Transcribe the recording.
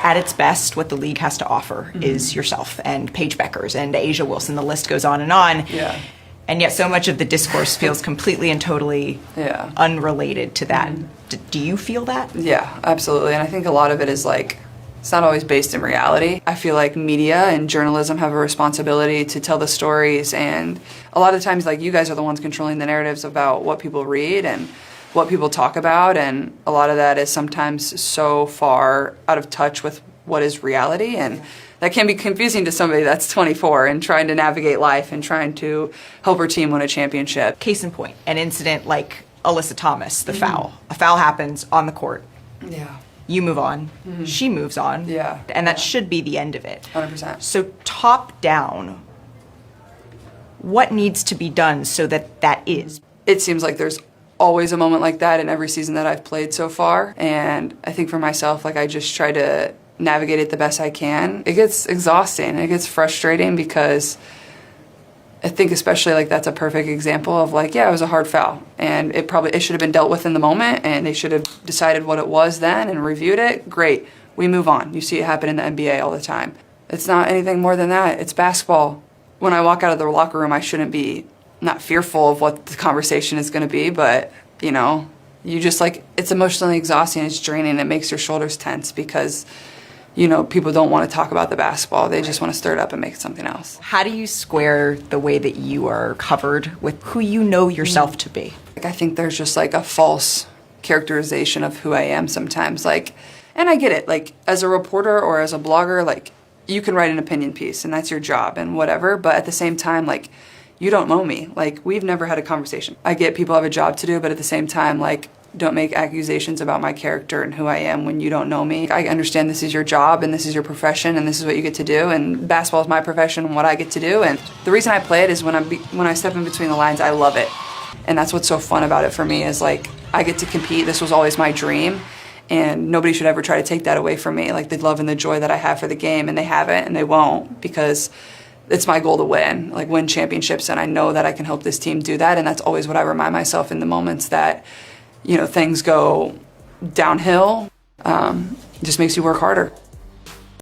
At its best, what the league has to offer is yourself and Paige Beckers and Asia Wilson. The list goes on and on. Yeah. And yet so much of the discourse feels completely and totally unrelated to that. Do you feel that? Yeah, absolutely. And I think a lot of it is like, it's not always based in reality. I feel like media and journalism have a responsibility to tell the stories, and a lot of times like you guys are the ones controlling the narratives about what people read and what people talk about, and a lot of that is sometimes so far out of touch with what is reality, and that can be confusing to somebody that's 24 and trying to navigate life and trying to help her team win a championship. Case in point, an incident like Alyssa Thomas, the foul. A foul happens on the court. Yeah. You move on, she moves on, Yeah. and that should be the end of it. 100%. So top down, what needs to be done so that that is? It seems like there's always a moment like that in every season that I've played so far, and I think for myself, like I just try to navigate it the best I can. It gets exhausting, it gets frustrating, because I think especially like that's a perfect example of like, yeah, it was a hard foul, and it should have been dealt with in the moment, and they should have decided what it was then and reviewed it. Great, we move on. You see it happen in the NBA all the time. It's not anything more than that. It's basketball. When I walk out of the locker room, I shouldn't be not fearful of what the conversation is going to be, but you know, you just like, it's emotionally exhausting, it's draining, it makes your shoulders tense, because you know, people don't want to talk about the basketball. They just want to stir it up and make it something else. How do you square the way that you are covered with who you know yourself to be? Like, I think there's just like a false characterization of who I am sometimes. Like, and I get it. Like, as a reporter or as a blogger, like, you can write an opinion piece and that's your job and whatever. But at the same time, like, you don't know me. Like, we've never had a conversation. I get people have a job to do, but at the same time, like, don't make accusations about my character and who I am when you don't know me. I understand this is your job and this is your profession and this is what you get to do, and basketball is my profession and what I get to do. And the reason I play it is when I step in between the lines, I love it. And that's what's so fun about it for me, is like, I get to compete. This was always my dream, and nobody should ever try to take that away from me. Like, the love and the joy that I have for the game, and they haven't and they won't, because it's my goal to win, like win championships, and I know that I can help this team do that. And that's always what I remind myself in the moments that, you know, things go downhill. It just makes you work harder.